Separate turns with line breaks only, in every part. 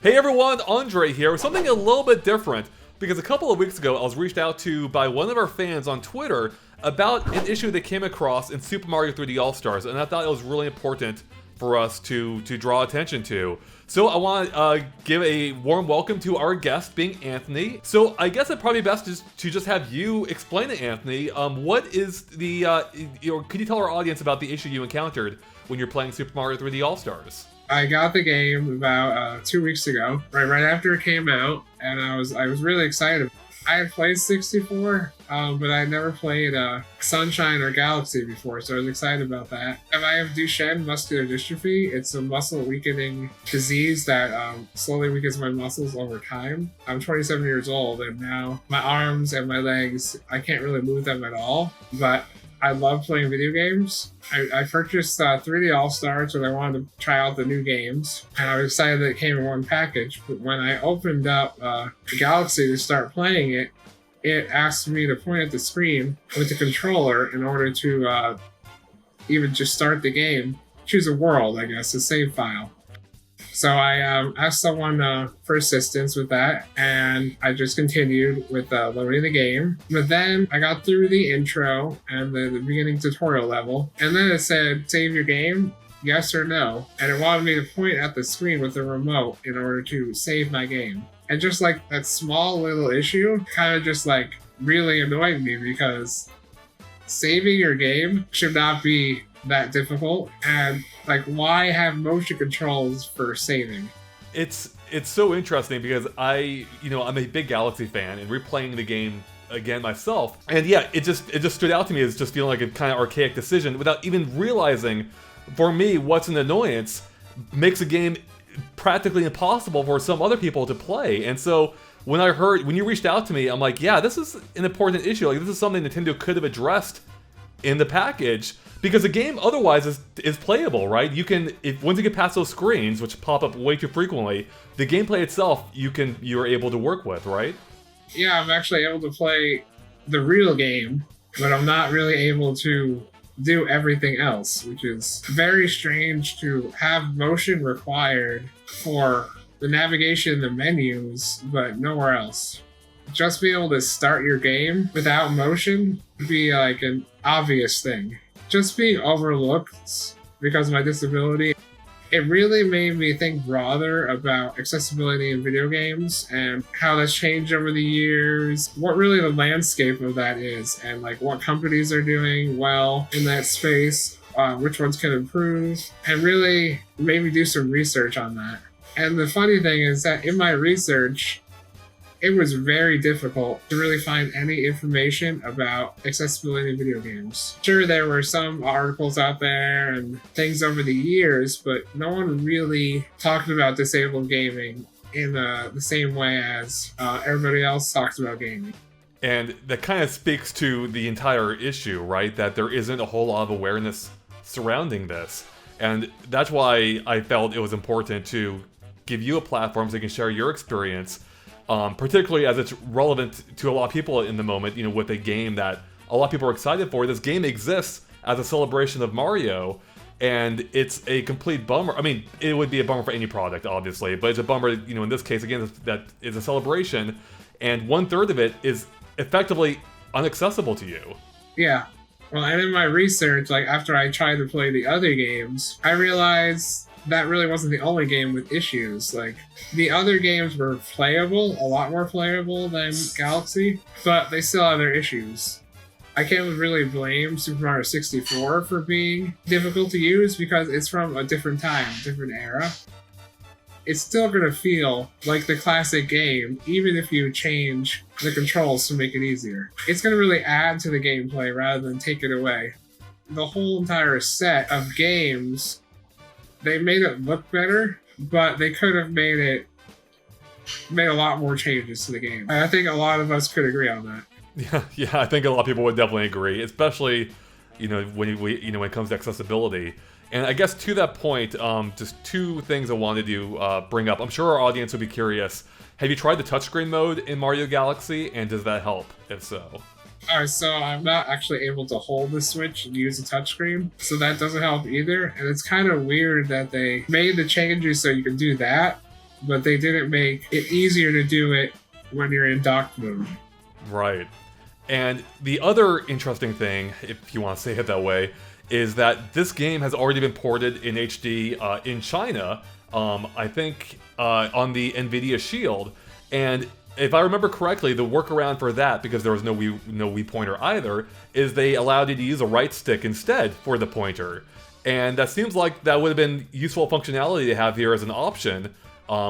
Hey everyone, Andre here with something a little bit different, because a couple of weeks ago I was reached out to by one of our fans on Twitter about an issue they came across in Super Mario 3D All-Stars, and I thought it was really important for us to draw attention to. So I want to give a warm welcome to our guest, being Anthony. So I guess it'd probably be best to just have you explain to Anthony, what is the, could you tell our audience about the issue you encountered when you're playing Super Mario 3D All-Stars?
I got the game about 2 weeks ago, right after it came out, and I was really excited. I had played 64, but I never played Sunshine or Galaxy before, so I was excited about that. And I have Duchenne muscular dystrophy. It's a muscle weakening disease that slowly weakens my muscles over time. I'm 27 years old, and now my arms and my legs, I can't really move them at all, but I love playing video games. I purchased 3D All-Stars because I wanted to try out the new games, and I was excited that it came in one package. But when I opened up Galaxy to start playing it, it asked me to point at the screen with the controller in order to even just start the game. Choose a world, I guess, a save file. So I asked someone for assistance with that, and I just continued with loading the game. But then I got through the intro and the beginning tutorial level, and then it said, save your game, yes or no. And it wanted me to point at the screen with the remote in order to save my game. And just like that small little issue kind of just like really annoyed me, because saving your game should not be that difficult, and like, why have motion controls for saving?
It's so interesting because I'm a big Galaxy fan, and replaying the game again myself, and yeah, it just stood out to me as just feeling like a kind of archaic decision without even realizing, for me, what's an annoyance makes a game practically impossible for some other people to play. And so when you reached out to me, I'm like, yeah, this is an important issue. Like, this is something Nintendo could have addressed in the package, because the game otherwise is playable, right? You can, once you get past those screens, which pop up way too frequently, the gameplay itself you're able to work with, right?
Yeah, I'm actually able to play the real game, but I'm not really able to do everything else, which is very strange to have motion required for the navigation in the menus, but nowhere else. Just being able to start your game without motion would be like an obvious thing. Just being overlooked because of my disability, it really made me think broader about accessibility in video games and how that's changed over the years, what really the landscape of that is, and like what companies are doing well in that space, which ones can improve, and really made me do some research on that. And the funny thing is that in my research, it was very difficult to really find any information about accessibility in video games. Sure, there were some articles out there and things over the years, but no one really talked about disabled gaming in the same way as everybody else talks about gaming.
And that kind of speaks to the entire issue, right? That there isn't a whole lot of awareness surrounding this. And that's why I felt it was important to give you a platform so you can share your experience, particularly as it's relevant to a lot of people in the moment, with a game that a lot of people are excited for. This game exists as a celebration of Mario, and it's a complete bummer. I mean, it would be a bummer for any product, obviously, but it's a bummer, in this case, again, that is a celebration, and 1/3 of it is effectively inaccessible to you.
Yeah. Well, and in my research, like after I tried to play the other games, I realized that really wasn't the only game with issues. Like, the other games were playable, a lot more playable than Galaxy, but they still have their issues. I can't really blame Super Mario 64 for being difficult to use because it's from a different time, different era. It's still going to feel like the classic game, even if you change the controls to make it easier. It's going to really add to the gameplay rather than take it away. The whole entire set of games, they made it look better, but they could have made a lot more changes to the game. I think a lot of us could agree on that.
Yeah, I think a lot of people would definitely agree, especially, when it comes to accessibility. And I guess to that point, just two things I wanted to bring up. I'm sure our audience would be curious. Have you tried the touchscreen mode in Mario Galaxy, and does that help, if so?
Alright, so I'm not actually able to hold the Switch and use the touchscreen, so that doesn't help either. And it's kind of weird that they made the changes so you can do that, but they didn't make it easier to do it when you're in docked mode.
Right. And the other interesting thing, if you want to say it that way, is that this game has already been ported in HD in China, I think on the NVIDIA Shield. And if I remember correctly, the workaround for that, because there was no Wii pointer either, is they allowed you to use a right stick instead for the pointer. And that seems like that would have been useful functionality to have here as an option,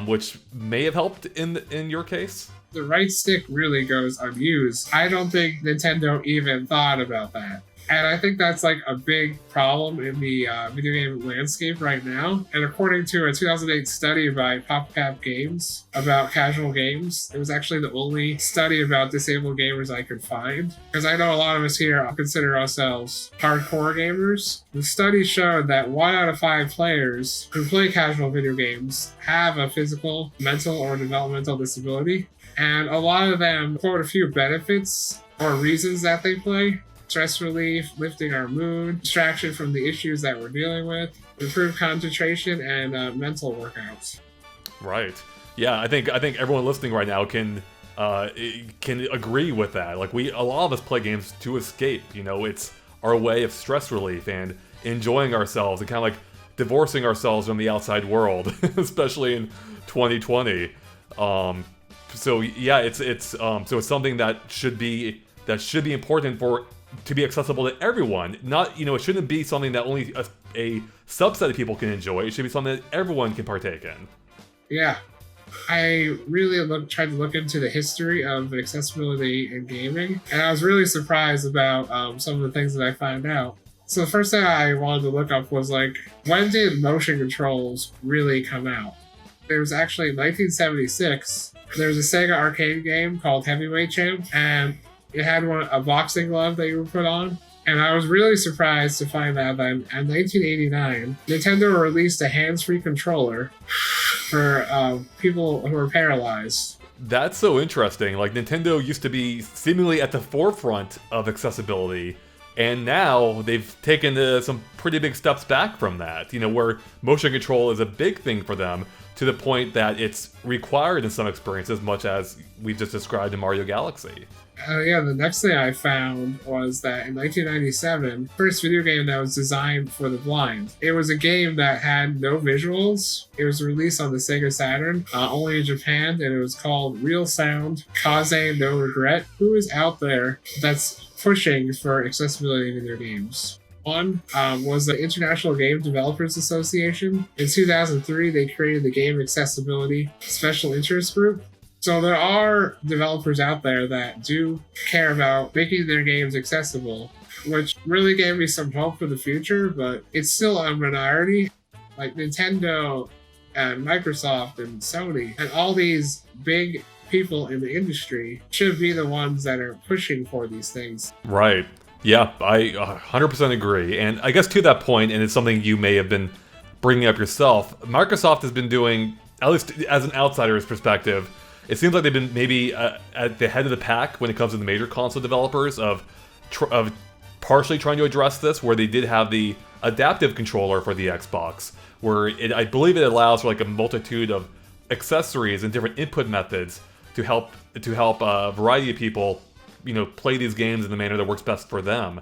which may have helped in your case.
The right stick really goes unused. I don't think Nintendo even thought about that. And I think that's like a big problem in the video game landscape right now. And according to a 2008 study by PopCap Games about casual games, it was actually the only study about disabled gamers I could find. Because I know a lot of us here consider ourselves hardcore gamers. The study showed that 1 out of 5 players who play casual video games have a physical, mental, or developmental disability. And a lot of them quote a few benefits or reasons that they play. Stress relief, lifting our mood, distraction from the issues that we're dealing with, improved concentration, and mental workouts.
Right. Yeah, I think everyone listening right now can agree with that. Like a lot of us play games to escape. It's our way of stress relief and enjoying ourselves and kind of like divorcing ourselves from the outside world, especially in 2020. So yeah, it's something that should be important to be accessible to everyone. Not, it shouldn't be something that only a subset of people can enjoy. It should be something that everyone can partake in.
Yeah. I really tried to look into the history of accessibility in gaming, and I was really surprised about some of the things that I found out. So the first thing I wanted to look up was when did motion controls really come out? It was actually in 1976. There was a Sega arcade game called Heavyweight Champ, and it had a boxing glove that you would put on. And I was really surprised to find out that in 1989, Nintendo released a hands-free controller for people who are paralyzed.
That's so interesting. Nintendo used to be seemingly at the forefront of accessibility, and now they've taken some pretty big steps back from that, where motion control is a big thing for them, to the point that it's required in some experiences, much as we've just described in Mario Galaxy.
The next thing I found was that in 1997, first video game that was designed for the blind. It was a game that had no visuals. It was released on the Sega Saturn, only in Japan, and it was called Real Sound Kaze no Regret. Who is out there that's pushing for accessibility in their games? One was the International Game Developers Association. In 2003, they created the Game Accessibility Special Interest Group. So there are developers out there that do care about making their games accessible, which really gave me some hope for the future, but it's still a minority. Like Nintendo and Microsoft and Sony and all these big people in the industry should be the ones that are pushing for these things.
Right. Yeah, I 100% agree. And I guess to that point, and it's something you may have been bringing up yourself, Microsoft has been doing, at least as an outsider's perspective, it seems like they've been maybe at the head of the pack when it comes to the major console developers of partially trying to address this, where they did have the adaptive controller for the Xbox, where I believe it allows for a multitude of accessories and different input methods to help a variety of people play these games in the manner that works best for them.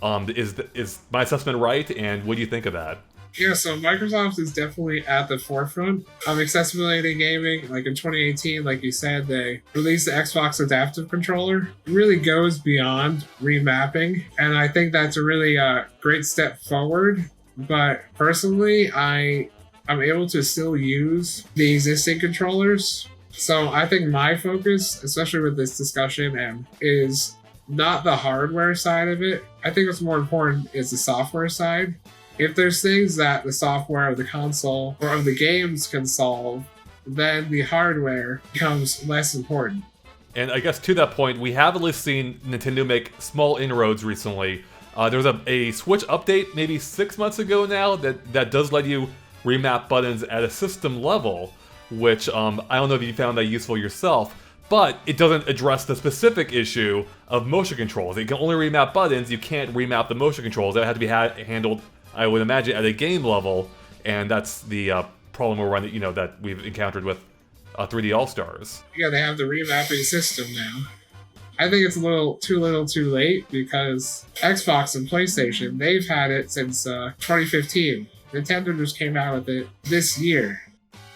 Is my assessment right? And what do you think of that?
Yeah, so Microsoft is definitely at the forefront of accessibility in gaming. In 2018, like you said, they released the Xbox Adaptive Controller. It really goes beyond remapping, and I think that's a really great step forward. But personally, I'm able to still use the existing controllers. So I think my focus, especially with this discussion, is not the hardware side of it. I think what's more important is the software side. If there's things that the software of the console or of the games can solve, then the hardware becomes less important.
And I guess to that point, we have at least seen Nintendo make small inroads recently. There was a Switch update maybe 6 months ago now that does let you remap buttons at a system level, which I don't know if you found that useful yourself, but it doesn't address the specific issue of motion controls. It can only remap buttons, you can't remap the motion controls. That had to be handled, I would imagine, at a game level, and that's the problem we're running, that we've encountered with 3D All Stars.
Yeah, they have the remapping system now. I think it's a little too late because Xbox and PlayStation, they've had it since 2015. Nintendo just came out with it this year.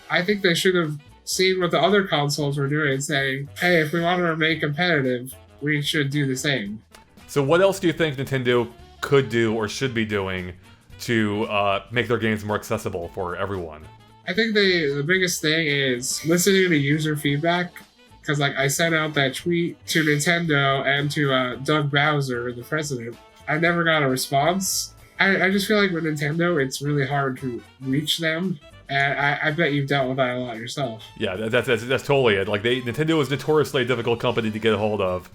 I think they should have seen what the other consoles were doing, saying, hey, if we want to remain competitive, we should do the same.
So what else do you think Nintendo could do or should be doing to make their games more accessible for everyone?
I think the biggest thing is listening to user feedback. Because like I sent out that tweet to Nintendo and to Doug Bowser, the president. I never got a response. I just feel like with Nintendo, it's really hard to reach them. And I bet you've dealt with that a lot yourself.
Yeah, that's totally it. Like Nintendo is notoriously a difficult company to get a hold of,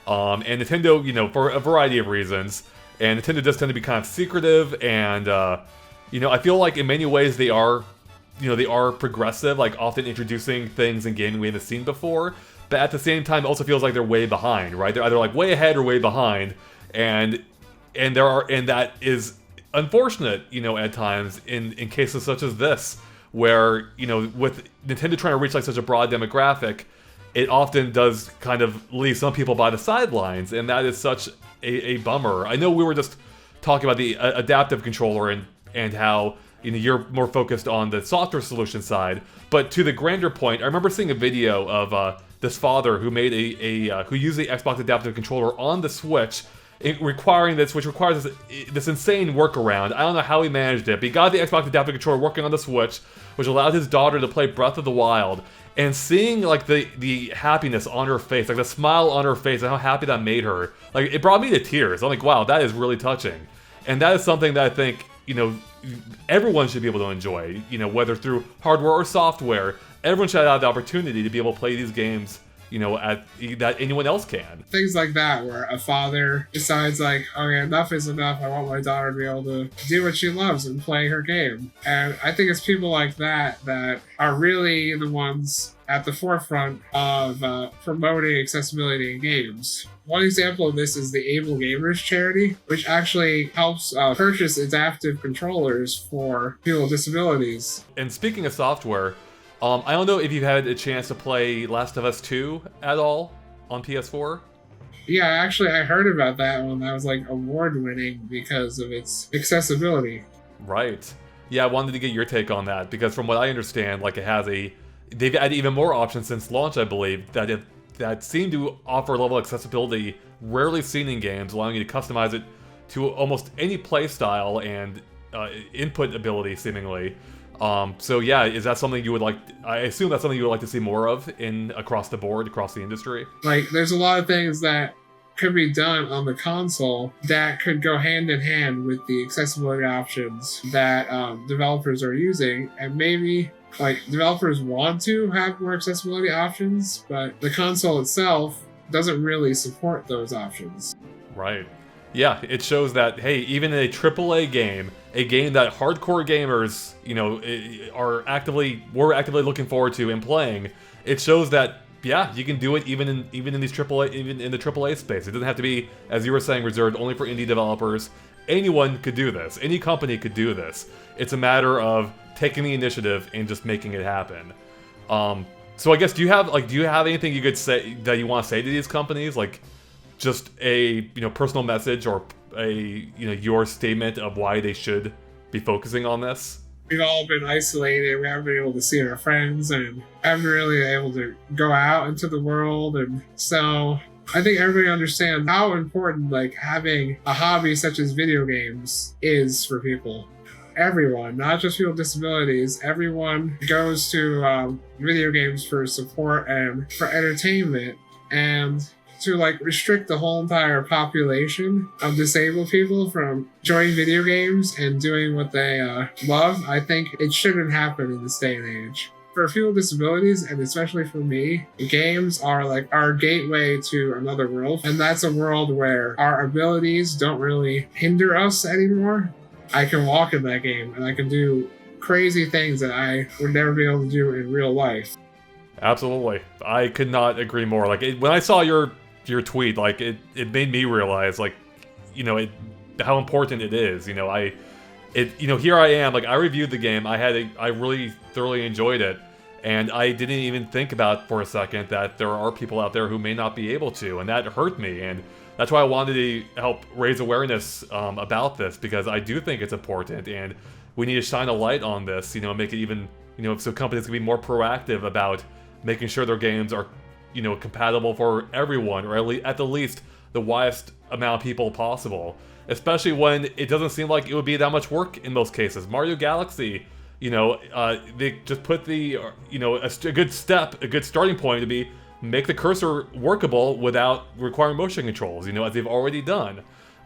and Nintendo, you know, for a variety of reasons, and Nintendo does tend to be kind of secretive, and you know, I feel like in many ways they are, you know, they are progressive, like often introducing things in gaming we haven't seen before, but at the same time, it also feels like they're way behind, right? They're either like way ahead or way behind, and that is unfortunate, you know, at times in cases such as this, where, you know, with Nintendo trying to reach like such a broad demographic, it often does kind of leave some people by the sidelines, and that is such a bummer. I know we were just talking about the adaptive controller and how, you know, you're more focused on the software solution side, but to the grander point, I remember seeing a video of this father who made who used the Xbox adaptive controller on the Switch, which requires this insane workaround. I don't know how he managed it, but he got the Xbox adaptive controller working on the Switch, which allowed his daughter to play Breath of the Wild. And seeing like the happiness on her face, like the smile on her face, and how happy that made her, like it brought me to tears. I'm like, wow, that is really touching. And that is something that I think, you know, everyone should be able to enjoy. You know, whether through hardware or software, everyone should have the opportunity to be able to play these games, you know, that anyone else can.
Things like that, where a father decides like, okay, enough is enough. I want my daughter to be able to do what she loves and play her game. And I think it's people like that that are really the ones at the forefront of promoting accessibility in games. One example of this is the Able Gamers charity, which actually helps purchase adaptive controllers for people with disabilities.
And speaking of software, I don't know if you've had a chance to play Last of Us 2 at all on PS4?
Yeah, actually, I heard about that one. That was like award-winning because of its accessibility.
Right. Yeah, I wanted to get your take on that, because from what I understand, like they've added even more options since launch, I believe, that seem to offer a level of accessibility rarely seen in games, allowing you to customize it to almost any play style and input ability, seemingly. So yeah, is that something you would like? I assume that's something you would like to see more of across the board, across the industry.
Like, there's a lot of things that could be done on the console that could go hand in hand with the accessibility options that developers are using, and maybe like developers want to have more accessibility options, but the console itself doesn't really support those options.
Right. Yeah, it shows that, hey, even in a AAA game, a game that hardcore gamers, you know, we're actively looking forward to and playing, it shows that, yeah, you can do it even in the AAA space. It doesn't have to be, as you were saying, reserved only for indie developers. Anyone could do this. Any company could do this. It's a matter of taking the initiative and just making it happen. So I guess do you have anything you could say that you want to say to these companies, like just a personal message or your statement of why they should be focusing on this?
We've all been isolated. We haven't been able to see our friends and haven't really been able to go out into the world. And so I think everybody understands how important like having a hobby such as video games is for people. Everyone, not just people with disabilities, everyone goes to video games for support and for entertainment. And to like restrict the whole entire population of disabled people from joining video games and doing what they love, I think it shouldn't happen in this day and age. For people with disabilities, and especially for me, games are like our gateway to another world. And that's a world where our abilities don't really hinder us anymore. I can walk in that game and I can do crazy things that I would never be able to do in real life.
Absolutely. I could not agree more. Like when I saw your tweet, like it made me realize, like, how important it is. Here I am, like I reviewed the game. I really thoroughly enjoyed it, And I didn't even think about for a second that there are people out there who may not be able to, and that hurt me. And that's why I wanted to help raise awareness about this, because I do think it's important, and we need to shine a light on this, make it even, so companies can be more proactive about making sure their games are, compatible for everyone, or at the least the widest amount of people possible. Especially when it doesn't seem like it would be that much work in most cases. Mario Galaxy, they just put a good starting point to be make the cursor workable without requiring motion controls, as they've already done.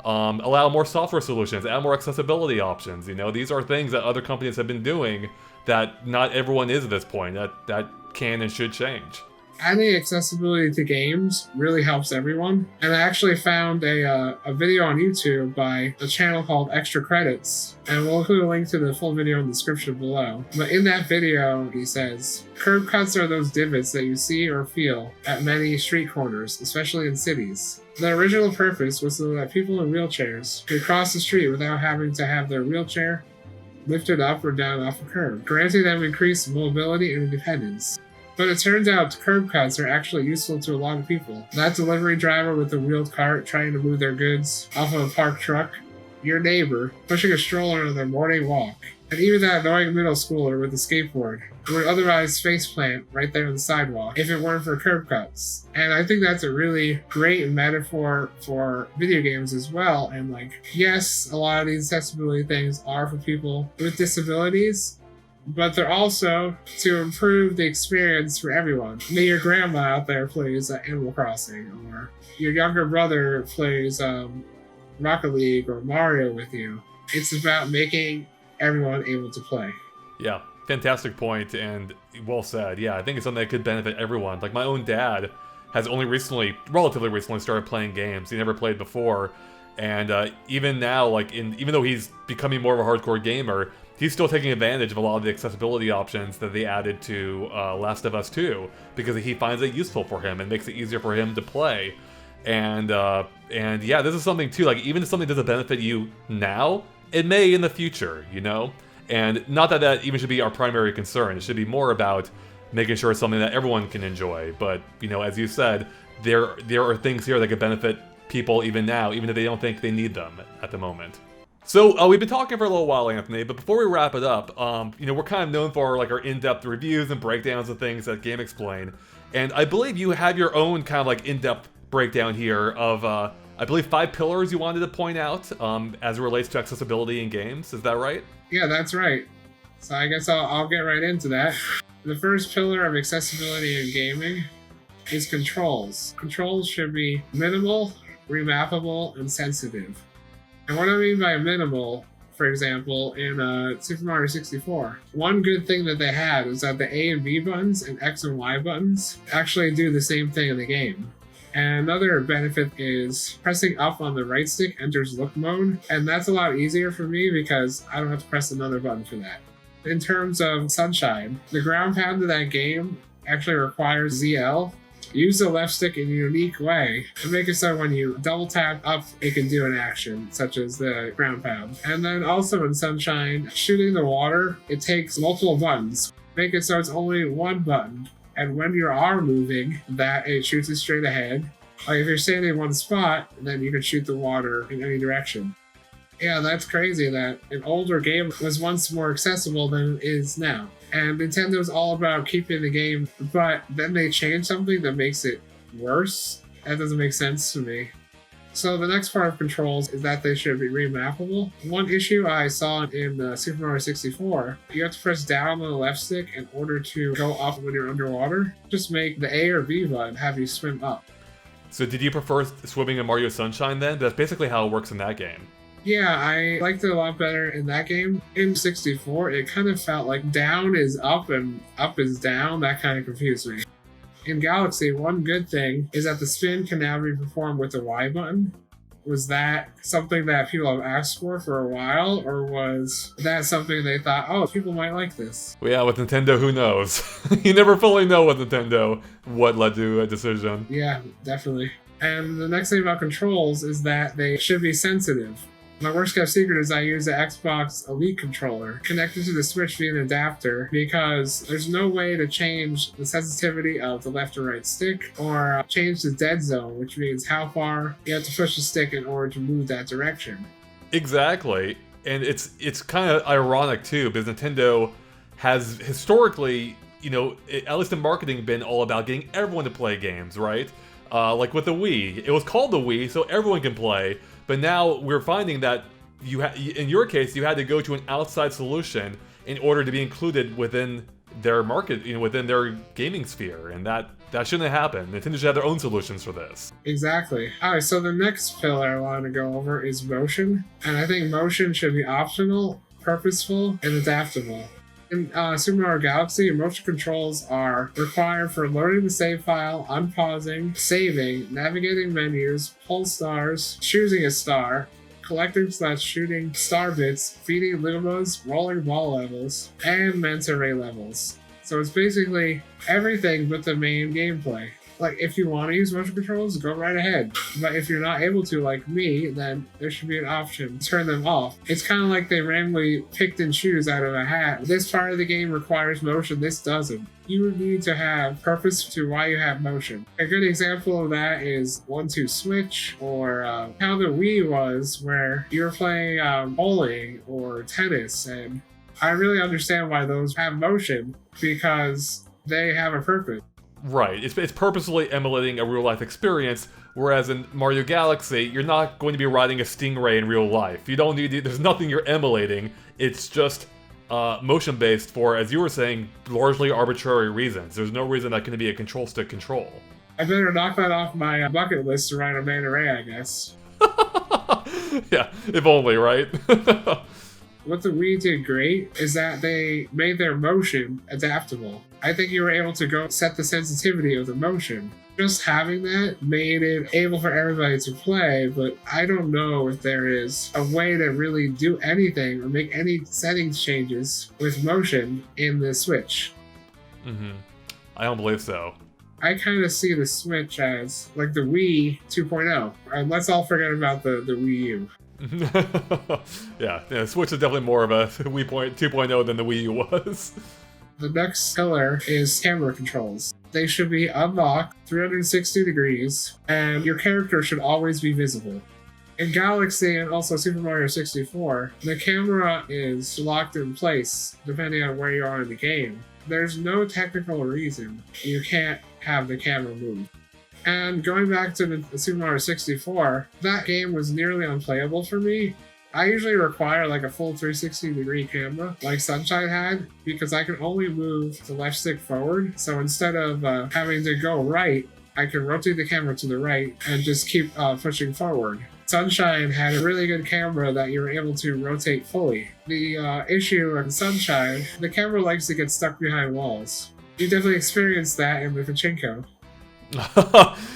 Allow more software solutions, add more accessibility options. These are things that other companies have been doing that not everyone is at this point. That can and should change.
Adding accessibility to games really helps everyone. And I actually found a video on YouTube by a channel called Extra Credits. And we'll include a link to the full video in the description below. But in that video, he says, curb cuts are those divots that you see or feel at many street corners, especially in cities. The original purpose was so that people in wheelchairs could cross the street without having to have their wheelchair lifted up or down off a curb, granting them increased mobility and independence. But it turns out curb cuts are actually useful to a lot of people. That delivery driver with the wheeled cart trying to move their goods off of a parked truck, your neighbor pushing a stroller on their morning walk, and even that annoying middle schooler with a skateboard who would otherwise faceplant right there on the sidewalk if it weren't for curb cuts. And I think that's a really great metaphor for video games as well. And yes, a lot of these accessibility things are for people with disabilities, but they're also to improve the experience for everyone. Maybe your grandma out there plays Animal Crossing, or your younger brother plays Rocket League or Mario with you. It's about making everyone able to play.
Yeah, fantastic point, and well said. Yeah, I think it's something that could benefit everyone. Like, my own dad has only relatively recently started playing games. He never played before, and even now, even though he's becoming more of a hardcore gamer, he's still taking advantage of a lot of the accessibility options that they added to Last of Us 2, because he finds it useful for him and makes it easier for him to play. And yeah, this is something too, even if something doesn't benefit you now, it may in the future, And not that even should be our primary concern. It should be more about making sure it's something that everyone can enjoy. But, as you said, there are things here that could benefit people even now, even if they don't think they need them at the moment. So, we've been talking for a little while, Anthony, but before we wrap it up, we're kind of known for our in-depth reviews and breakdowns of things at GameXplain, and I believe you have your own kind of in-depth breakdown here of, I believe 5 pillars you wanted to point out as it relates to accessibility in games. Is that right?
Yeah, that's right. So I guess I'll get right into that. The first pillar of accessibility in gaming is controls. Controls should be minimal, remappable, and sensitive. And what I mean by minimal, for example, in Super Mario 64, one good thing that they had was that the A and B buttons and X and Y buttons actually do the same thing in the game. And another benefit is pressing up on the right stick enters look mode, and that's a lot easier for me because I don't have to press another button for that. In terms of Sunshine, the ground pound of that game actually requires ZL. Use the left stick in a unique way to make it so when you double tap up, it can do an action, such as the ground pound. And then also in Sunshine, shooting the water, it takes multiple buttons. Make it so it's only one button. And when you are moving, that it shoots it straight ahead. If you're standing in one spot, then you can shoot the water in any direction. Yeah, that's crazy that an older game was once more accessible than it is now. And Nintendo's all about keeping the game, but then they change something that makes it worse. That doesn't make sense to me. So the next part of controls is that they should be remappable. One issue I saw in Super Mario 64, you have to press down on the left stick in order to go up when you're underwater. Just make the A or B button have you swim up.
So did you prefer swimming in Mario Sunshine then? That's basically how it works in that game.
Yeah, I liked it a lot better in that game. In 64, it kind of felt like down is up and up is down. That kind of confused me. In Galaxy, one good thing is that the spin can now be performed with the Y button. Was that something that people have asked for a while, or was that something they thought, oh, people might like this?
Well, yeah, with Nintendo, who knows? You never fully know with Nintendo what led to a decision.
Yeah, definitely. And the next thing about controls is that they should be sensitive. My worst kept secret is I use the Xbox Elite controller connected to the Switch via an adapter because there's no way to change the sensitivity of the left or right stick or change the dead zone, which means how far you have to push the stick in order to move that direction.
Exactly. And it's kind of ironic too, because Nintendo has historically, at least in marketing, been all about getting everyone to play games, right? Like with the Wii. It was called the Wii, so everyone can play. But now we're finding that in your case, you had to go to an outside solution in order to be included within their market, within their gaming sphere, and that shouldn't happen. Nintendo should have their own solutions for this.
Exactly. Alright, so the next pillar I want to go over is motion, and I think motion should be optional, purposeful, and adaptable. In Super Mario Galaxy, motion controls are required for loading the save file, unpausing, saving, navigating menus, pull stars, choosing a star, collecting/shooting star bits, feeding Lumas, rolling ball levels, and Manta Ray levels. So it's basically everything but the main gameplay. Like, if you want to use motion controls, go right ahead. But if you're not able to, like me, then there should be an option to turn them off. It's kind of like they randomly picked and choose out of a hat. This part of the game requires motion, this doesn't. You need to have purpose to why you have motion. A good example of that is 1-2 Switch, or how the Wii was, where you're playing bowling or tennis, and I really understand why those have motion, because they have a purpose.
Right, it's purposely emulating a real-life experience, whereas in Mario Galaxy, you're not going to be riding a Stingray in real life. You don't need to, there's nothing you're emulating, it's just motion-based for, as you were saying, largely arbitrary reasons. There's no reason that can be a control stick control.
I better knock that off my bucket list to ride a Manta Ray, I guess.
Yeah, if only, right?
What the Wii did great is that they made their motion adaptable. I think you were able to go set the sensitivity of the motion. Just having that made it able for everybody to play, but I don't know if there is a way to really do anything or make any settings changes with motion in the Switch.
I don't believe so.
I kind of see the Switch as like the Wii 2.0. And let's all forget about the Wii U.
Yeah, Switch is definitely more of a Wii 2.0 than the Wii U was.
The next pillar is camera controls. They should be unlocked 360 degrees, and your character should always be visible. In Galaxy and also Super Mario 64, the camera is locked in place depending on where you are in the game. There's no technical reason you can't have the camera move. And going back to the Super Mario 64, that game was nearly unplayable for me. I usually require like a full 360 degree camera, like Sunshine had, because I can only move the left stick forward. So instead of having to go right, I can rotate the camera to the right and just keep pushing forward. Sunshine had a really good camera that you were able to rotate fully. The issue in Sunshine, the camera likes to get stuck behind walls. You definitely experienced that in the Pachinko.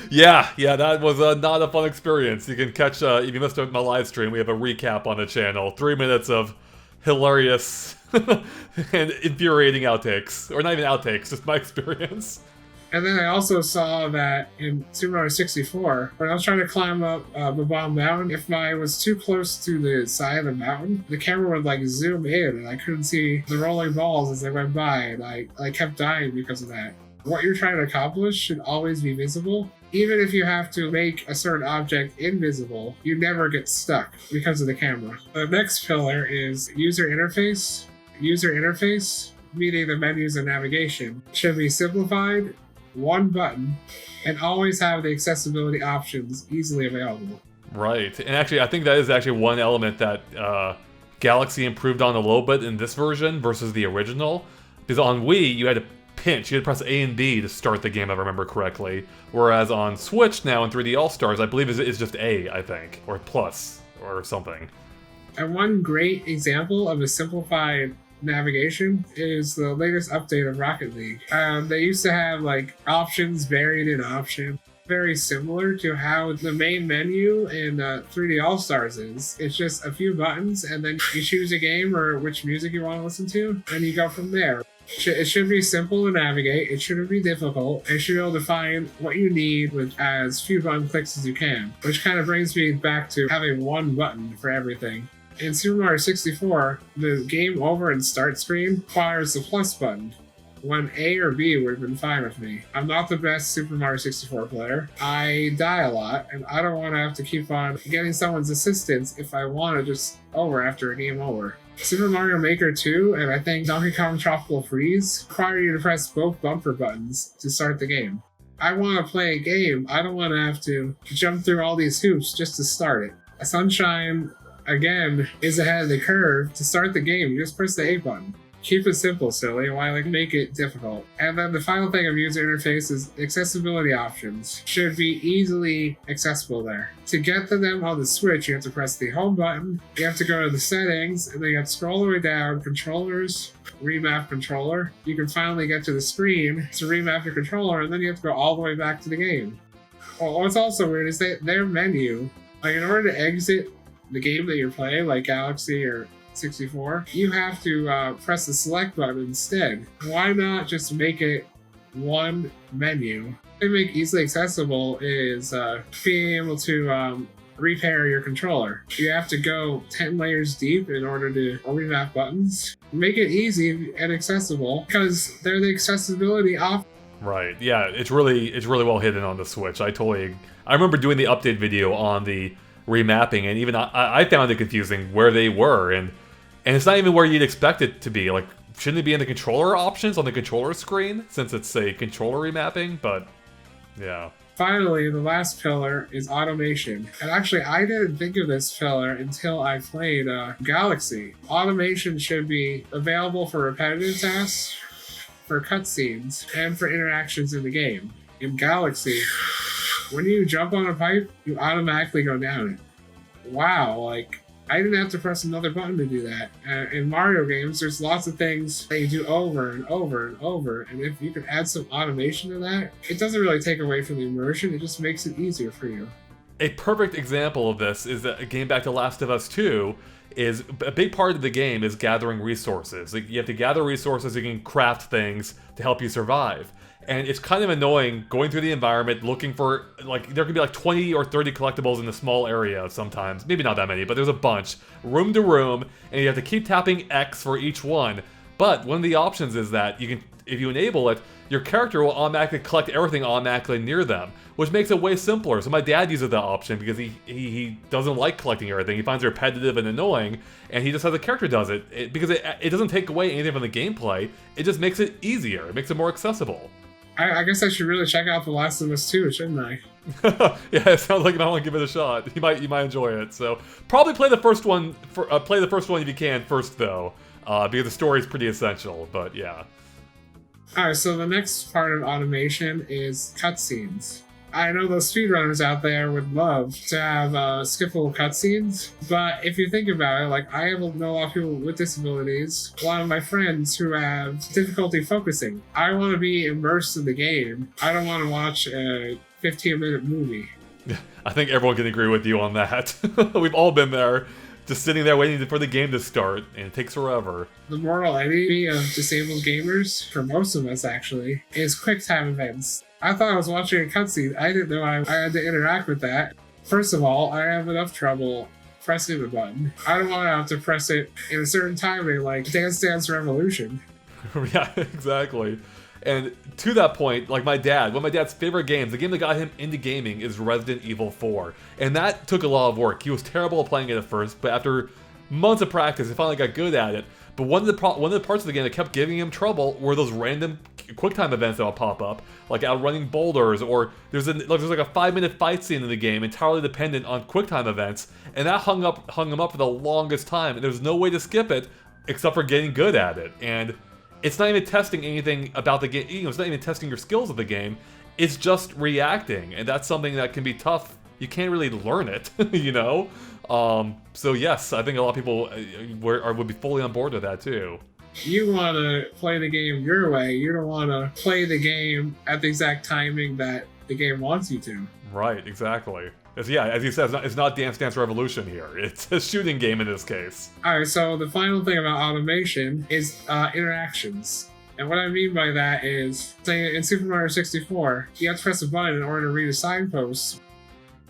yeah, that was not a fun experience. You can catch, if you missed my live stream, we have a recap on the channel. 3 minutes of hilarious and infuriating outtakes. Or not even outtakes, just my experience.
And then I also saw that in Super Mario 64, when I was trying to climb up the bottom mountain, if I was too close to the side of the mountain, the camera would like zoom in and I couldn't see the rolling balls as they went by, and I kept dying because of that. What you're trying to accomplish should always be visible. Even if you have to make a certain object invisible, you never get stuck because of the camera. The next pillar is user interface. User interface, meaning the menus and navigation, should be simplified, one button, and always have the accessibility options easily available.
Right, and actually I think that is actually one element that Galaxy improved on a little bit in this version versus the original. Because on Wii, you had to pinch. You had to press A and B to start the game, if I remember correctly. Whereas on Switch now in 3D All-Stars, I believe it's just A, I think. Or plus, or something.
And one great example of a simplified navigation is the latest update of Rocket League. They used to have like options buried in options. Very similar to how the main menu in 3D All-Stars is. It's just a few buttons and then you choose a game or which music you want to listen to and you go from there. It should be simple to navigate. It shouldn't be difficult. It should be able to find what you need with as few button clicks as you can, which kind of brings me back to having one button for everything. In Super Mario 64, the game over and start screen requires the plus button, when A or B would have been fine with me. I'm not the best Super Mario 64 player. I die a lot, and I don't want to have to keep on getting someone's assistance if I want to just over after a game over. Super Mario Maker 2 and I think Donkey Kong Tropical Freeze require you to press both bumper buttons to start the game. I want to play a game. I don't want to have to jump through all these hoops just to start it. Sunshine, again, is ahead of the curve. To start the game, you just press the A button. Keep it simple, silly. Why make it difficult? And then the final thing of user interface is accessibility options. Should be easily accessible there. To get to them on the Switch, you have to press the home button, you have to go to the settings, and then you have to scroll all the way down, controllers, remap controller. You can finally get to the screen to remap your controller, and then you have to go all the way back to the game. Well, what's also weird is that their menu, like in order to exit the game that you're playing, like Galaxy or 64, you have to press the select button instead. Why not just make it one menu? What they make easily accessible is being able to repair your controller. You have to go 10 layers deep in order to remap buttons. Make it easy and accessible because they're the accessibility option.
Right. Yeah, it's really well hidden on the Switch. I remember doing the update video on the remapping, and even I found it confusing where they were, and it's not even where you'd expect it to be. Like, shouldn't it be in the controller options on the controller screen, since it's a controller remapping? But, yeah.
Finally, the last pillar is automation. And actually, I didn't think of this pillar until I played Galaxy. Automation should be available for repetitive tasks, for cutscenes, and for interactions in the game. In Galaxy, when you jump on a pipe, you automatically go down it. Wow, like, I didn't have to press another button to do that. In Mario games, there's lots of things that you do over and over and over, and if you can add some automation to that, it doesn't really take away from the immersion, it just makes it easier for you.
A perfect example of this is that a game back to Last of Us 2 is a big part of the game is gathering resources. Like, you have to gather resources, you can craft things to help you survive. And it's kind of annoying going through the environment looking for, like, there could be like 20 or 30 collectibles in a small area sometimes. Maybe not that many, but there's a bunch. Room to room, and you have to keep tapping X for each one. But one of the options is that you can, if you enable it, your character will automatically collect everything automatically near them, which makes it way simpler. So my dad uses that option because he doesn't like collecting everything. He finds it repetitive and annoying, and he just has the character does it because it doesn't take away anything from the gameplay. It just makes it easier. It makes it more accessible.
I guess I should really check out The Last of Us 2, shouldn't I?
Yeah, it sounds like you might want to give it a shot. You might enjoy it. So probably play the first one play the first one if you can first, though, because the story is pretty essential. But yeah.
All right, so the next part of automation is cutscenes. I know those speedrunners out there would love to have skippable cutscenes, but if you think about it, like, I know a lot of people with disabilities, a lot of my friends who have difficulty focusing. I want to be immersed in the game. I don't want to watch a 15-minute movie.
I think everyone can agree with you on that. We've all been there, just sitting there waiting for the game to start, and it takes forever.
The mortal enemy of disabled gamers, for most of us actually, is QuickTime events. I thought I was watching a cutscene. I didn't know I had to interact with that. First of all, I have enough trouble pressing the button. I don't want to have to press it in a certain timing, like Dance Dance Revolution.
Yeah, exactly. And to that point, like one of my dad's favorite games, the game that got him into gaming is Resident Evil 4. And that took a lot of work. He was terrible at playing it at first, but after months of practice, he finally got good at it. But one of the parts of the game that kept giving him trouble were those random QuickTime events that will pop up, like outrunning boulders, or there's like a 5-minute fight scene in the game entirely dependent on QuickTime events, and that hung him up for the longest time, and there's no way to skip it except for getting good at it. And it's not even testing anything about the game, it's not even testing your skills of the game, it's just reacting, and that's something that can be tough. You can't really learn it, you know? So yes, I think a lot of people would be fully on board with that too.
You want to play the game your way. You don't want to play the game at the exact timing that the game wants you to.
Right, exactly. As you said, it's not Dance Dance Revolution here. It's a shooting game in this case.
Alright, so the final thing about automation is interactions. And what I mean by that is, say in Super Mario 64, you have to press a button in order to read a signpost.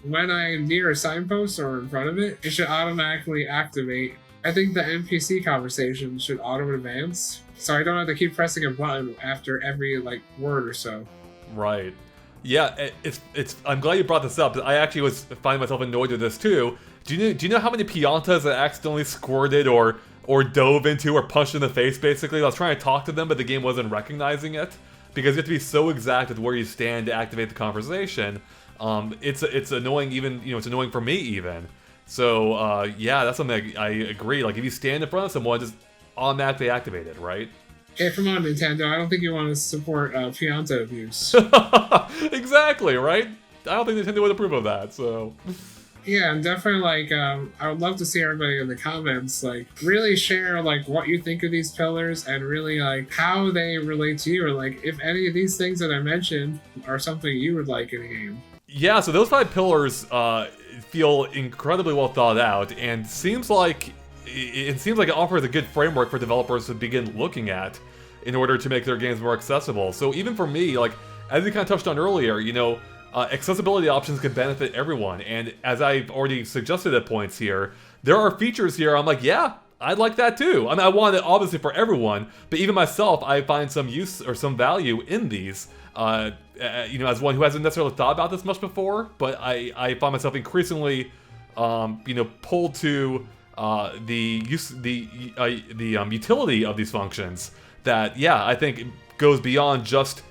When I'm near a signpost or in front of it, it should automatically activate. I think the NPC conversation should auto-advance, so I don't have to keep pressing a button after every word or so.
Right. Yeah, it's. I'm glad you brought this up. I actually was finding myself annoyed with this too. Do you know how many Piantas I accidentally squirted or dove into or punched in the face? Basically, I was trying to talk to them, but the game wasn't recognizing it because you have to be so exact with where you stand to activate the conversation. It's annoying. Even it's annoying for me even. So yeah, that's something I agree. Like if you stand in front of someone, just automatically activate it, right?
Hey, come on, Nintendo. I don't think you want to support Pianta abuse.
Exactly, right? I don't think Nintendo would approve of that, so...
Yeah, and definitely, I would love to see everybody in the comments, really share, what you think of these pillars and really, how they relate to you, or, if any of these things that I mentioned are something you would like in a game.
Yeah, so those 5 pillars feel incredibly well thought out, and it seems like it offers a good framework for developers to begin looking at in order to make their games more accessible. So even for me, as you kind of touched on earlier, accessibility options can benefit everyone. And as I've already suggested at points here, there are features here I'm like, yeah, I'd like that too. I mean, I want it obviously for everyone, but even myself, I find some use or some value in these. As one who hasn't necessarily thought about this much before, but I find myself increasingly, pulled to the utility of these functions. That I think goes beyond just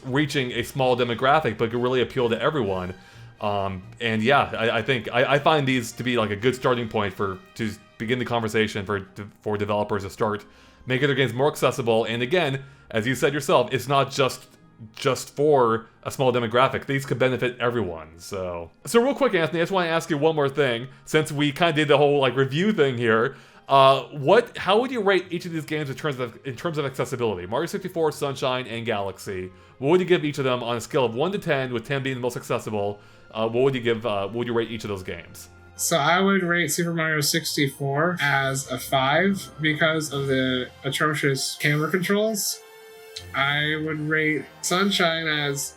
reaching a small demographic, but can really appeal to everyone. And yeah, I think I find these to be a good starting point to begin the conversation for developers to start making their games more accessible. And again, as you said yourself, it's not just for a small demographic. These could benefit everyone. So real quick, Anthony, I just want to ask you one more thing, since we kind of did the whole review thing here. How would you rate each of these games in terms of accessibility? Mario 64, Sunshine, and Galaxy. What would you give each of them on a scale of 1 to 10, with 10 being the most accessible? What would you rate each of those games?
So I would rate Super Mario 64 as a 5 because of the atrocious camera controls. I would rate Sunshine as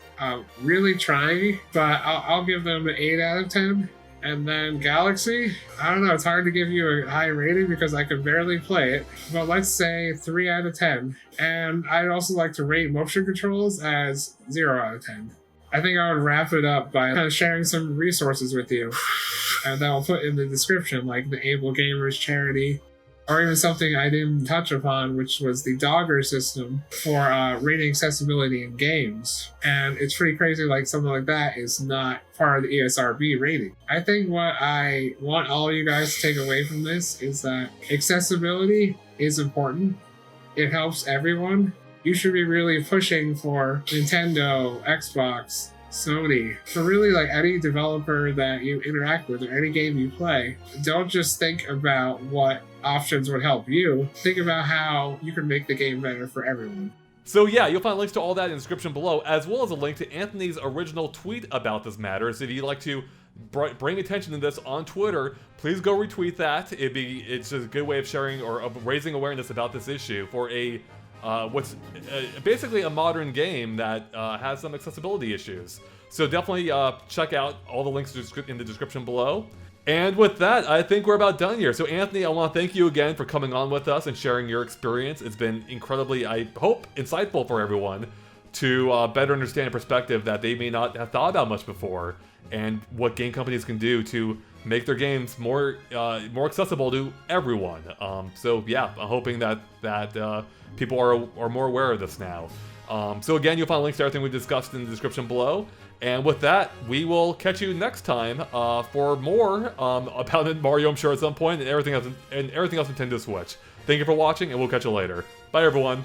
really trying, but I'll give them an 8 out of 10. And then Galaxy, I don't know, it's hard to give you a high rating because I could barely play it, but let's say 3 out of 10. And I'd also like to rate motion controls as 0 out of 10. I think I would wrap it up by kind of sharing some resources with you, and that I'll put in the description, like the Able Gamers charity, or even something I didn't touch upon, which was the Dogger system for rating accessibility in games. And it's pretty crazy, something like that is not part of the ESRB rating. I think what I want all of you guys to take away from this is that accessibility is important. It helps everyone. You should be really pushing for Nintendo, Xbox, Sony, for really any developer that you interact with or any game you play. Don't just think about what options would help you. Think about how you can make the game better for everyone.
So yeah, you'll find links to all that in the description below, as well as a link to Anthony's original tweet about this matter. So if you'd like to bring attention to this on Twitter, please go retweet that. It's a good way of sharing or of raising awareness about this issue for what's basically a modern game that has some accessibility issues. So definitely check out all the links in the description below. And with that, I think we're about done here. So Anthony, I want to thank you again for coming on with us and sharing your experience. It's been incredibly, I hope, insightful for everyone to better understand a perspective that they may not have thought about much before, and what game companies can do to make their games more accessible to everyone. So yeah, I'm hoping that people are more aware of this now. So again, you'll find links to everything we discussed in the description below. And with that, we will catch you next time for more about Mario, I'm sure, at some point, and everything else Nintendo Switch. Thank you for watching, and we'll catch you later. Bye, everyone.